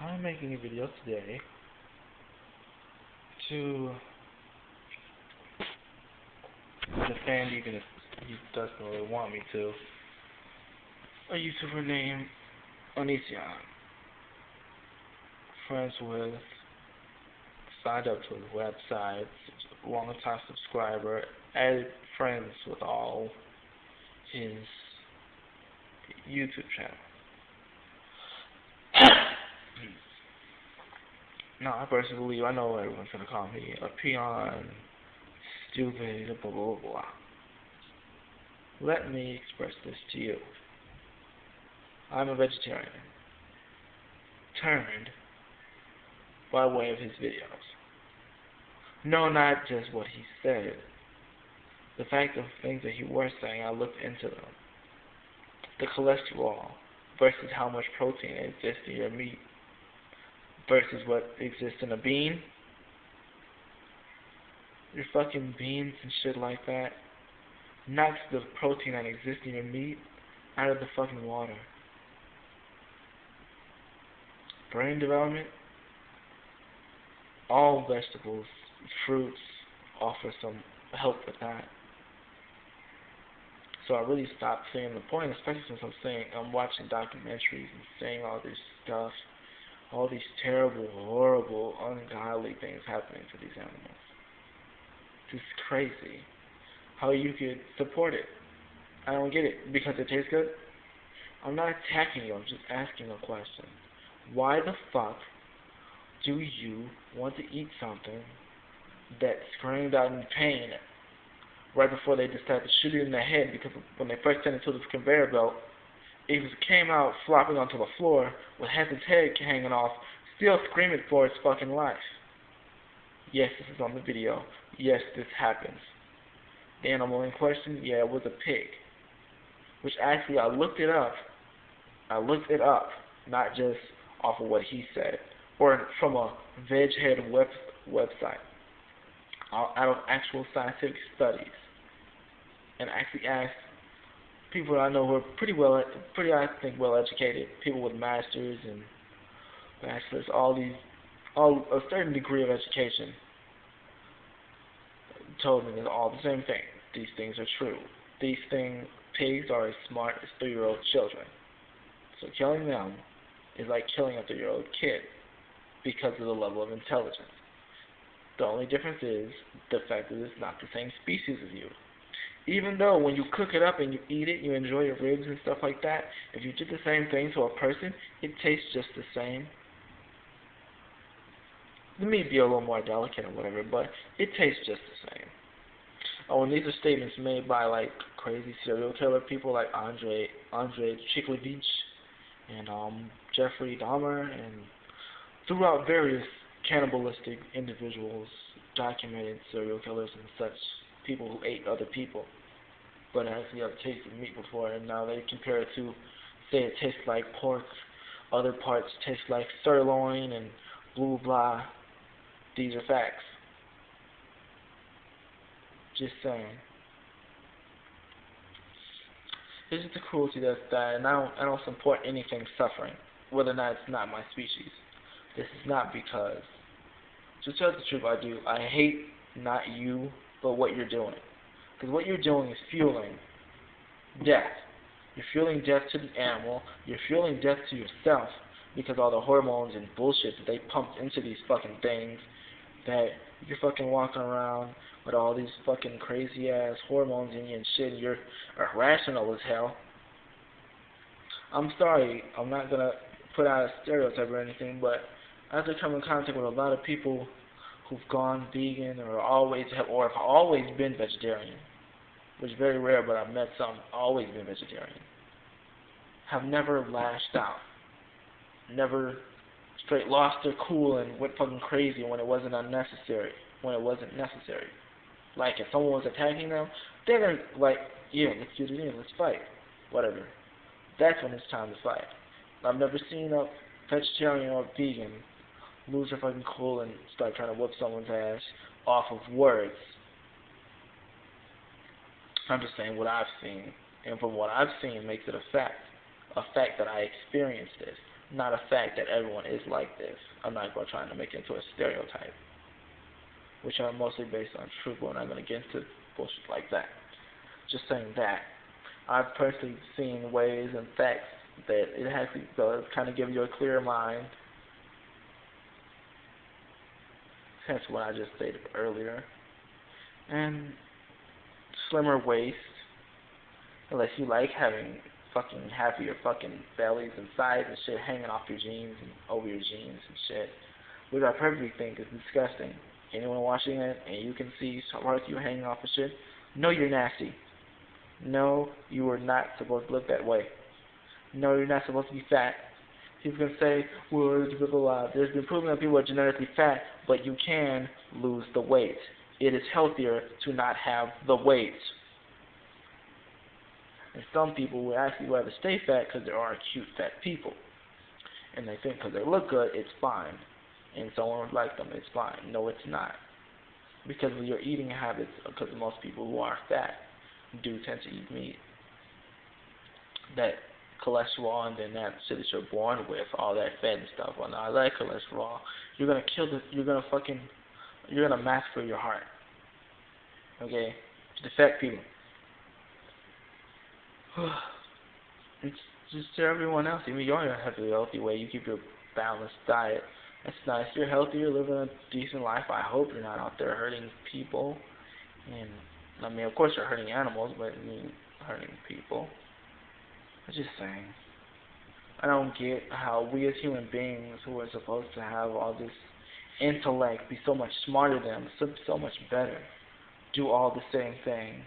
I'm making a video today to defend, even if he doesn't really want me to, a YouTuber named Onision. Friends with, signed up to his website, long-time subscriber, added friends with all his YouTube channel. Now, I personally believe, I know everyone's going to call me a peon, stupid, blah, blah, blah. Let me express this to you. I'm a vegetarian, turned by way of his videos. No, not just what he said. The fact of things that he was saying, I looked into them. The cholesterol versus how much protein exists in your meat versus what exists in a bean. Your fucking beans and shit like that knocks the protein that exists in your meat out of the fucking water. Brain development, all vegetables, fruits offer some help with that. So I really stopped seeing the point, especially since I'm watching documentaries and seeing all this stuff, all these terrible, horrible, ungodly things happening to these animals. It's crazy how you could support it. I don't get it. Because it tastes good? I'm not attacking you, I'm just asking a question. Why the fuck do you want to eat something that screamed out in pain right before they decided to shoot it in the head? Because when they first sent it to this conveyor belt, it came out flopping onto the floor with its head hanging off, still screaming for its fucking life. Yes, this is on the video. Yes, this happens. The animal in question, yeah, it was a pig. Which actually, I looked it up, not just off of what he said, or from a veg-head website, out of actual scientific studies, and actually asked people that I know who are I think well educated, people with masters and bachelors, a certain degree of education, told me that all the same thing. These things are true. Pigs are as smart as 3-year-old children. So killing them is like killing a 3-year-old kid because of the level of intelligence. The only difference is the fact that it's not the same species as you. Even though when you cook it up and you eat it, you enjoy your ribs and stuff like that, if you did the same thing to a person, it tastes just the same. The meat be a little more delicate or whatever, but it tastes just the same. Oh, and these are statements made by like crazy serial killer people like Andrei Chiklovich and Jeffrey Dahmer, and throughout various cannibalistic individuals, documented serial killers and such, people who ate other people but actually have tasted meat before, and now they compare it to, say it tastes like pork, other parts taste like sirloin, and blah blah. These are facts. Just saying. This is the cruelty that's that, and I don't support anything suffering, whether or not it's not my species. This is not because, to tell the truth, I hate not you, but what you're doing. Because what you're doing is fueling death. You're fueling death to the animal, you're fueling death to yourself, because all the hormones and bullshit that they pumped into these fucking things, that you're fucking walking around with all these fucking crazy ass hormones in you and shit, and you're irrational as hell. I'm sorry, I'm not gonna put out a stereotype or anything, but after coming in contact with a lot of people who've gone vegan or have always been vegetarian, which is very rare, but I've met some always been vegetarian, have never lashed out, never straight lost their cool and went fucking crazy when it wasn't necessary. Like, if someone was attacking them, they're gonna, like, yeah, let's get it in, let's fight. Whatever. That's when it's time to fight. I've never seen a vegetarian or vegan lose their fucking cool and start trying to whip someone's ass off of words. I'm just saying what I've seen. And from what I've seen makes it a fact. A fact that I experienced this. not a fact that everyone is like this. I'm not going to try to make it into a stereotype, which are mostly based on truth, but we're not going to get into bullshit like that. Just saying that. I've personally seen ways and facts that it actually does kind of give you a clearer mind, hence what I just stated earlier. And slimmer waist, unless you like having fucking happier fucking bellies and sides and shit hanging off your jeans and over your jeans and shit, which I perfectly think is disgusting. Anyone watching it and you can see parts of you hanging off of shit, no, you're nasty. No, you are not supposed to look that way. No, you're not supposed to be fat. People can say, well, there's been proven that people are genetically fat, but you can lose the weight. It is healthier to not have the weight. And some people would actually rather stay fat because there are cute fat people. And they think because they look good, it's fine. And someone would like them, it's fine. No, it's not. Because of your eating habits, because most people who are fat do tend to eat meat. That cholesterol and then that shit that you're born with, all that fat and stuff. Well, now I like cholesterol. You're gonna kill the. You're gonna massacre your heart. Okay, the fat people. It's just to everyone else. Even you're in a healthy way. You keep your balanced diet. That's nice. You're healthy. You're living a decent life. I hope you're not out there hurting people. And I mean, of course, you're hurting animals, but I mean, hurting people. I'm just saying. I don't get how we as human beings who are supposed to have all this intellect, be so much smarter than them, so much better, do all the same things,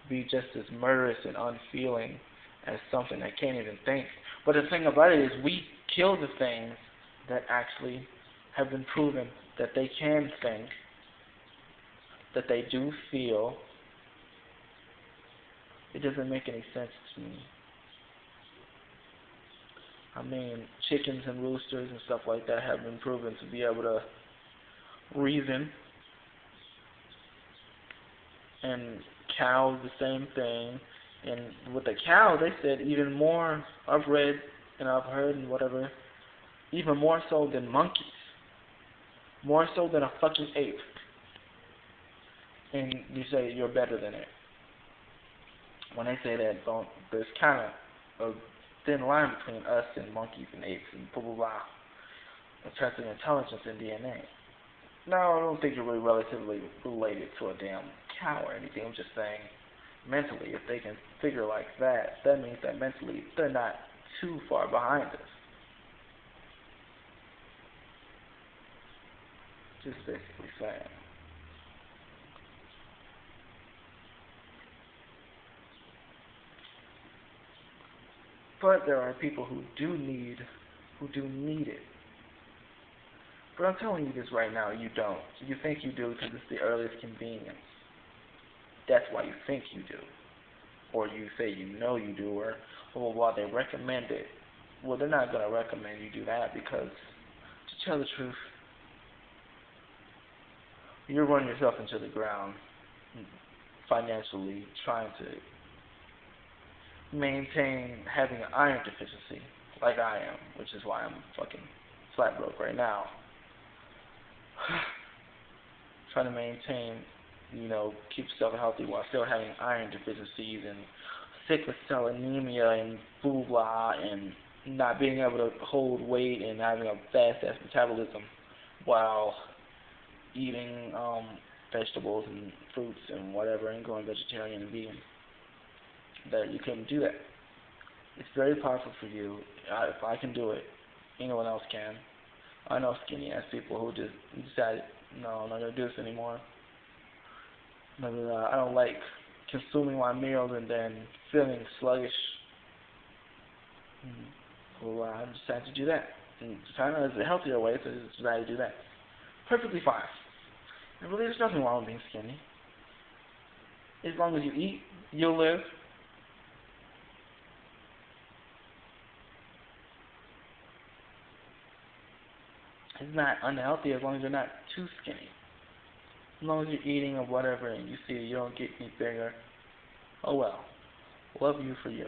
be just as murderous and unfeeling as something that can't even think. But the thing about it is we kill the things that actually have been proven that they can think, that they do feel. It doesn't make any sense to me. I mean, chickens and roosters and stuff like that have been proven to be able to reason. And cows, the same thing. And with the cow, they said even more, I've read and I've heard and whatever, even more so than monkeys. More so than a fucking ape. And you say you're better than it. When they say that, there's kind of a thin line between us and monkeys and apes and blah blah blah. In terms of intelligence and DNA. No, I don't think you're really relatively related to a damn cow or anything. I'm just saying, mentally, if they can figure like that, that means that mentally they're not too far behind us. Just basically saying. But there are people who do need it. But I'm telling you this right now, you don't. You think you do because it's the earliest convenience. That's why you think you do. Or you say you know you do, or blah, blah, blah, they recommend it. Well, they're not going to recommend you do that because, to tell the truth, you're running yourself into the ground financially trying to maintain having an iron deficiency like I am, which is why I'm fucking flat broke right now. Trying to maintain, keep yourself healthy while still having iron deficiencies and sickle cell anemia and blah blah and not being able to hold weight and having a fast ass metabolism while eating vegetables and fruits and whatever and going vegetarian and vegan. That you couldn't do that. It's very powerful for you. If I can do it, anyone else can. I know skinny ass people who just decided, no, I'm not gonna do this anymore. I don't like consuming my meals and then feeling sluggish. Well, I decided to do that. And China is a healthier way, so I decided to do that. Perfectly fine. And really, there's nothing wrong with being skinny. As long as you eat, you'll live. It's not unhealthy as long as you're not too skinny. As long as you're eating or whatever and you see you don't get any bigger, oh well. Love you for you.